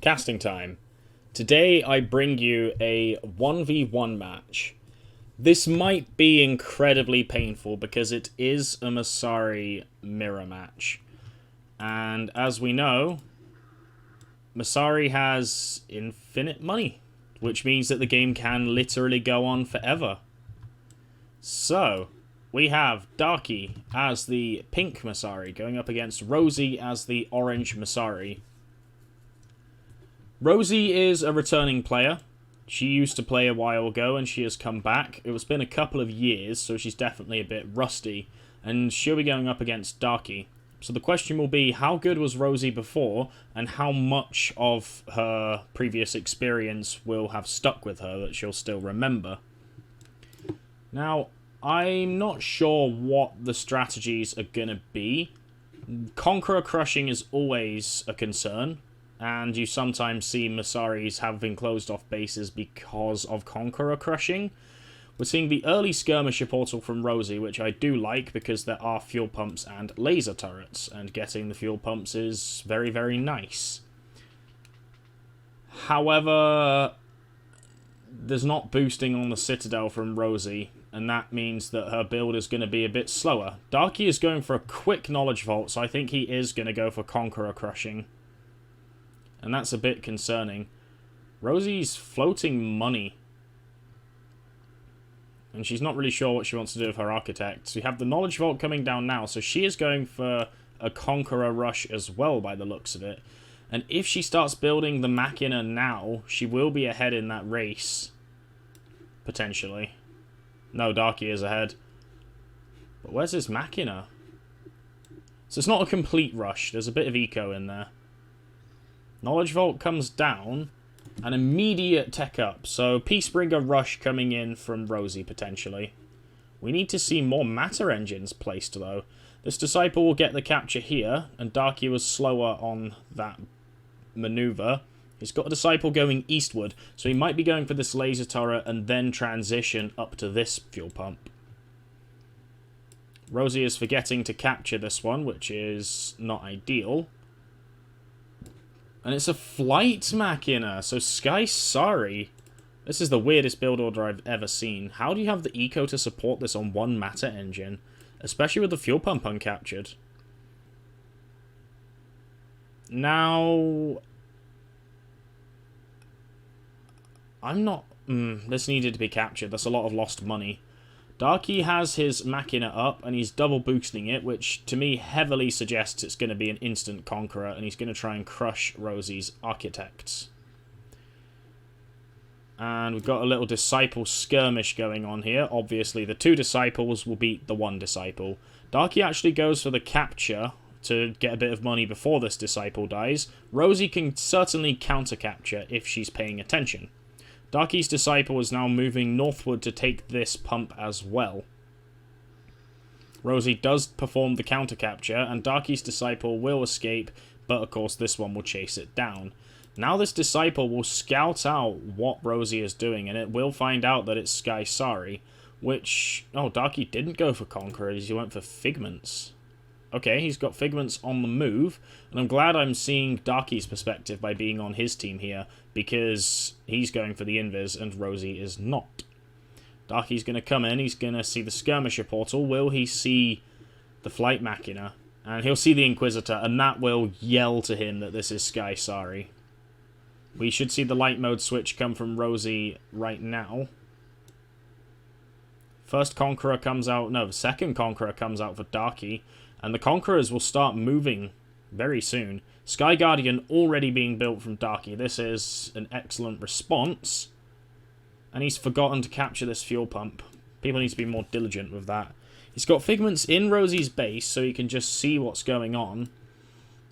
Casting time. Today I bring you a 1v1 match. This might be incredibly painful because it is a Masari mirror match. And as we know, Masari has infinite money, which means that the game can literally go on forever. So, we have Darkie as the pink Masari going up against Rosie as the orange Masari. Rosie is a returning player. She used to play a while ago and she has come back. It's been a couple of years, so she's definitely a bit rusty. And she'll be going up against Darkie. So the question will be, how good was Rosie before, and how much of her previous experience will have stuck with her that she'll still remember? Now, I'm not sure what the strategies are going to be. Conqueror crushing is always a concern, and you sometimes see Masaris having closed off bases because of Conqueror crushing. We're seeing the early skirmisher portal from Rosie, which I do like because there are fuel pumps and laser turrets, and getting the fuel pumps is very, very nice. However, there's not boosting on the Citadel from Rosie, and that means that her build is going to be a bit slower. Darkie is going for a quick knowledge vault, so I think he is going to go for Conqueror crushing. And that's a bit concerning. Rosie's floating money. And she's not really sure what she wants to do with her architects. We have the knowledge vault coming down now, so she is going for a Conqueror rush as well by the looks of it. And if she starts building the Machina now, she will be ahead in that race. Potentially. No, Darkie is ahead. But where's his Machina? So it's not a complete rush. There's a bit of eco in there. Knowledge Vault comes down. An immediate tech up. So Peacebringer rush coming in from Rosie, potentially. We need to see more matter engines placed, though. This Disciple will get the capture here. And Darkie was slower on that maneuver. He's got a Disciple going eastward. So he might be going for this laser turret and then transition up to this fuel pump. Rosie is forgetting to capture this one, which is not ideal. And it's a flight Machina, so Sky Sorry. This is the weirdest build order I've ever seen. How do you have the eco to support this on one matter engine? Especially with the fuel pump uncaptured. Now, I'm not... this needed to be captured. That's a lot of lost money. Darkie has his Machina up, and he's double boosting it, which to me heavily suggests it's going to be an instant Conqueror, and he's going to try and crush Rosie's architects. And we've got a little Disciple skirmish going on here. Obviously, the two Disciples will beat the one Disciple. Darkie actually goes for the capture to get a bit of money before this Disciple dies. Rosie can certainly counter-capture if she's paying attention. Darkie's Disciple is now moving northward to take this pump as well. Rosie does perform the counter capture, and Darkie's Disciple will escape, but of course this one will chase it down. Now this Disciple will scout out what Rosie is doing, and it will find out that it's Sky Sari, which... oh, Darkie didn't go for Conquerors, he went for Figments. Okay, he's got Figments on the move, and I'm glad I'm seeing Darkie's perspective by being on his team here, because he's going for the Invis and Rosie is not. Darkie's going to come in, he's going to see the Skirmisher portal. Will he see the Flight Machina? And he'll see the Inquisitor, and that will yell to him that this is Sky Sari. We should see the light mode switch come from Rosie right now. First Conqueror comes out, no, the second Conqueror comes out for Darkie. And the Conquerors will start moving very soon. Sky Guardian already being built from Darkie. This is an excellent response. And he's forgotten to capture this fuel pump. People need to be more diligent with that. He's got Figments in Rosie's base, so he can just see what's going on.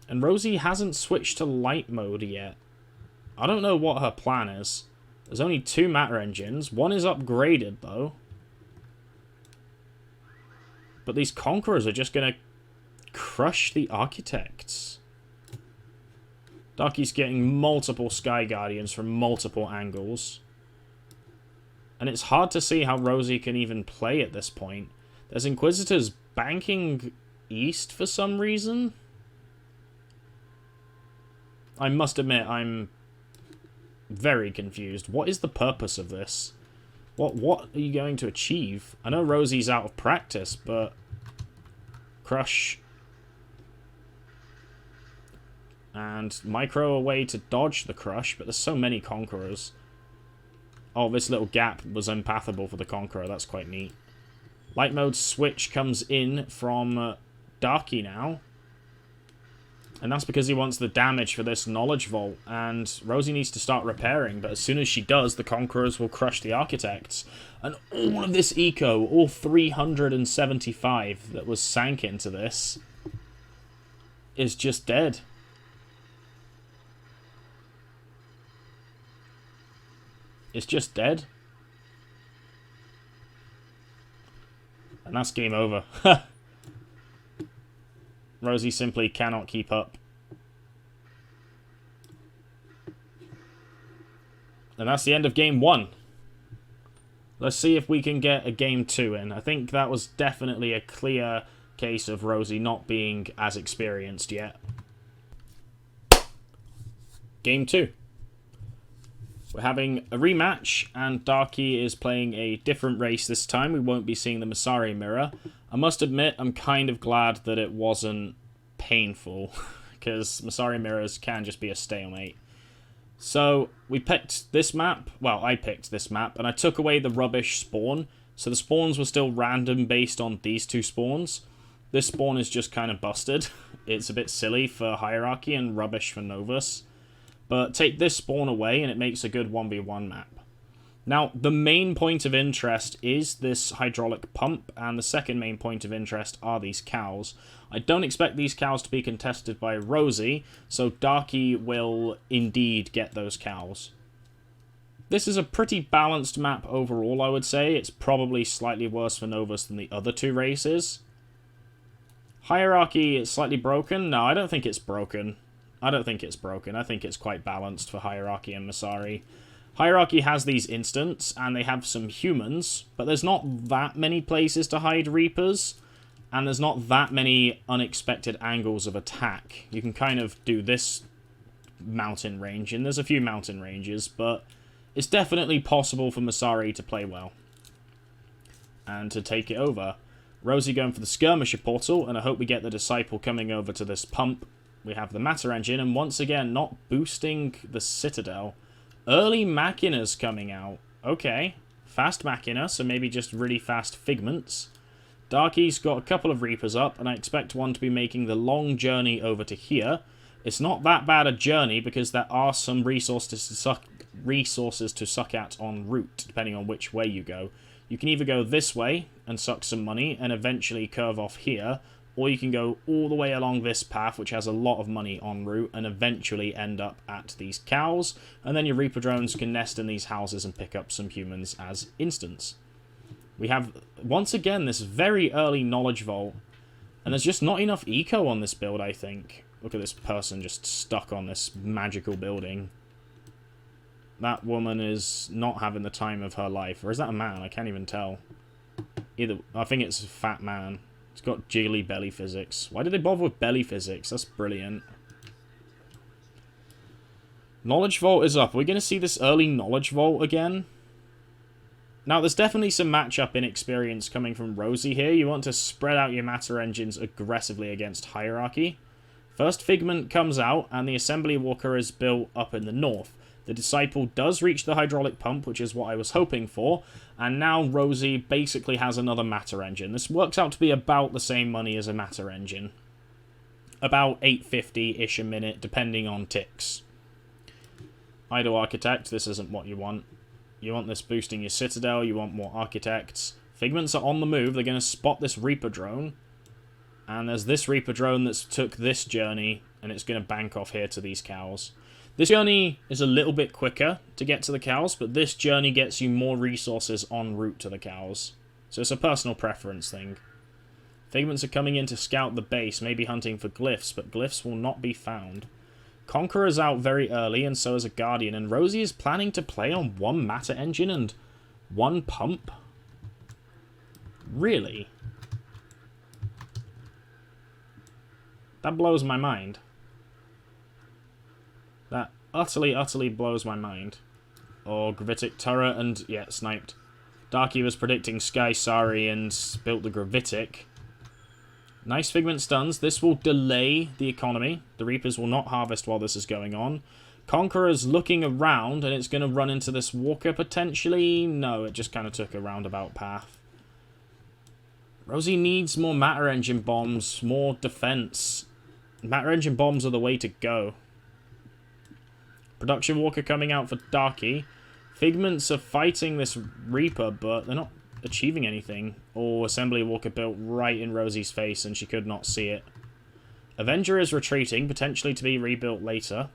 And Rosie hasn't switched to light mode yet. I don't know what her plan is. There's only two matter engines. One is upgraded, though. But these Conquerors are just going to crush the architects. Darkie's getting multiple Sky Guardians from multiple angles. And it's hard to see how Rosie can even play at this point. There's Inquisitors banking east for some reason. I must admit, I'm Very confused. What is the purpose of this? What are you going to achieve? I know Rosie's out of practice, but... Crush. And micro away to dodge the crush, but there's so many Conquerors. Oh, this little gap was unpathable for the Conqueror. That's quite neat. Light mode switch comes in from Darkie now. And that's because he wants the damage for this Knowledge Vault. And Rosie needs to start repairing. But as soon as she does, the Conquerors will crush the Architects. And all of this eco, all 375 that was sank into this, is just dead. It's just dead. And that's game over. Rosie simply cannot keep up. And that's the end of game 1. Let's see if we can get a game 2 in. I think that was definitely a clear case of Rosie not being as experienced yet. Game 2. We're having a rematch, and Darkie is playing a different race this time. We won't be seeing the Masari mirror. I must admit, I'm kind of glad that it wasn't painful, because Masari mirrors can just be a stalemate. So, we picked this map. Well, I picked this map, and I took away the rubbish spawn. So the spawns were still random based on these two spawns. This spawn is just kind of busted. It's a bit silly for Hierarchy and rubbish for Novus. But take this spawn away and it makes a good 1v1 map. Now, the main point of interest is this hydraulic pump, and the second main point of interest are these cows. I don't expect these cows to be contested by Rosie, so Darkie will indeed get those cows. This is a pretty balanced map overall, I would say. It's probably slightly worse for Novus than the other two races. Hierarchy is slightly broken? No, I don't think it's broken. I think it's quite balanced for Hierarchy and Masari. Hierarchy has these instants, and they have some humans, but there's not that many places to hide Reapers, and there's not that many unexpected angles of attack. You can kind of do this mountain range, and there's a few mountain ranges, but it's definitely possible for Masari to play well and to take it over. Rosie going for the Skirmisher portal, and I hope we get the Disciple coming over to this pump. We have the Matter Engine, and once again, not boosting the Citadel. Early Machinas coming out. Okay. Fast Machina, so maybe just really fast Figments. Darkie's got a couple of Reapers up, and I expect one to be making the long journey over to here. It's not that bad a journey, because there are some resources to suck at en route, depending on which way you go. You can either go this way and suck some money, and eventually curve off here, or you can go all the way along this path, which has a lot of money en route, and eventually end up at these cows, and then your Reaper drones can nest in these houses and pick up some humans as instants. We have, once again, this very early Knowledge Vault, and there's just not enough eco on this build, I think. Look at this person just stuck on this magical building. That woman is not having the time of her life. Or is that a man? I can't even tell. Either, I think it's a fat man. It's got jiggly belly physics. Why did they bother with belly physics? That's brilliant. Knowledge Vault is up. Are we going to see this early Knowledge Vault again? Now, there's definitely some matchup inexperience coming from Rosie here. You want to spread out your Matter Engines aggressively against Hierarchy. First Figment comes out, and the Assembly Walker is built up in the north. The Disciple does reach the Hydraulic Pump, which is what I was hoping for, and now Rosie basically has another Matter Engine. This works out to be about the same money as a Matter Engine. About 850-ish a minute, depending on ticks. Idle Architect, this isn't what you want. You want this boosting your Citadel, you want more Architects. Figments are on the move, they're going to spot this Reaper drone. And there's this Reaper drone that's took this journey, and it's going to bank off here to these cows. This journey is a little bit quicker to get to the cows, but this journey gets you more resources en route to the cows. So it's a personal preference thing. Figments are coming in to scout the base, maybe hunting for glyphs, but glyphs will not be found. Conqueror's out very early, and so is a Guardian, and Rosie is planning to play on one Matter Engine and one pump? Really? That blows my mind. utterly blows my mind. Oh, Gravitic turret and, yeah, sniped. Darkie was predicting Sky Sari and built the Gravitic. Nice Figment stuns. This will delay the economy. The Reapers will not harvest while this is going on. Conqueror's looking around, and it's going to run into this Walker potentially. No, it just kind of took a roundabout path. Rosie needs more Matter Engine bombs, more defense. Matter Engine bombs are the way to go. Production Walker coming out for Darkie. Figments are fighting this Reaper, but they're not achieving anything. Oh, Assembly Walker built right in Rosie's face, and she could not see it. Avenger is retreating, potentially to be rebuilt later.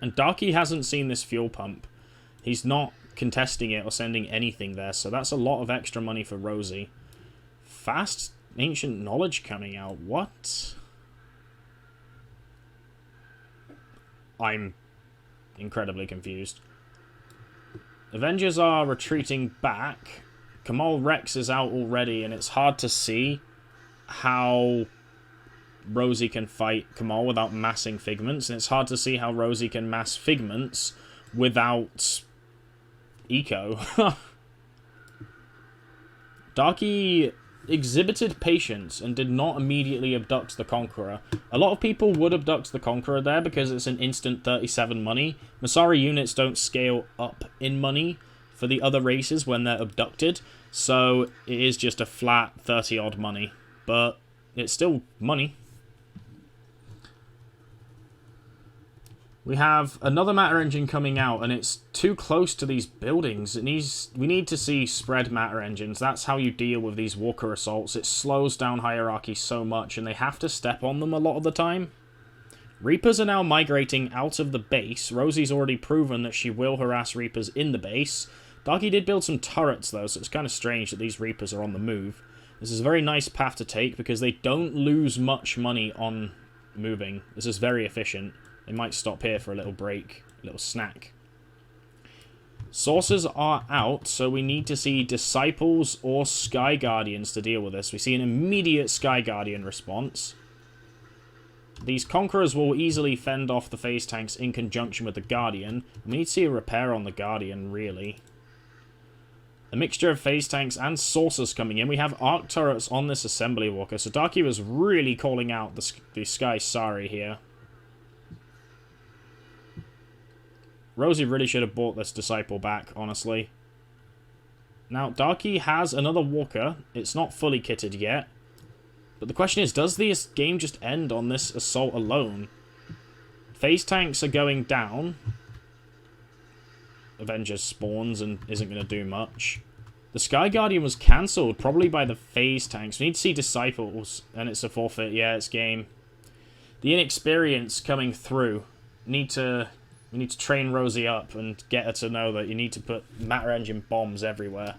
And Darkie hasn't seen this fuel pump. He's not contesting it or sending anything there, so that's a lot of extra money for Rosie. Fast Ancient Knowledge coming out. What? I'm incredibly confused. Avengers are retreating back. Kamal Rex is out already, and it's hard to see how Rosie can fight Kamal without massing Figments, and it's hard to see how Rosie can mass Figments without Eco. Darkie exhibited patience and did not immediately abduct the Conqueror. A lot of people would abduct the Conqueror there because it's an instant 37 money. Masari units don't scale up in money for the other races when they're abducted, so it is just a flat 30 odd money, but it's still money. We have another Matter Engine coming out, and it's too close to these buildings. We need to see spread Matter Engines. That's how you deal with these Walker assaults. It slows down Hierarchy so much, and they have to step on them a lot of the time. Reapers are now migrating out of the base. Rosie's already proven that she will harass Reapers in the base. Darkie did build some turrets, though, so it's kind of strange that these Reapers are on the move. This is a very nice path to take, because they don't lose much money on moving. This is very efficient. They might stop here for a little break, a little snack. Sources are out, so we need to see Disciples or Sky Guardians to deal with this. We see an immediate Sky Guardian response. These Conquerors will easily fend off the phase tanks in conjunction with the Guardian. We need to see a repair on the Guardian, really. A mixture of phase tanks and saucers coming in. We have arc turrets on this Assembly Walker, so Darkie was really calling out the Sky Sari here. Rosie really should have bought this Disciple back, honestly. Now, Darkie has another Walker. It's not fully kitted yet. But the question is, does this game just end on this assault alone? Phase tanks are going down. Avengers spawns and isn't going to do much. The Sky Guardian was cancelled, probably by the phase tanks. We need to see Disciples, and it's a forfeit. Yeah, it's game. The inexperience coming through. We need to train Rosie up and get her to know that you need to put Matter Engine bombs everywhere.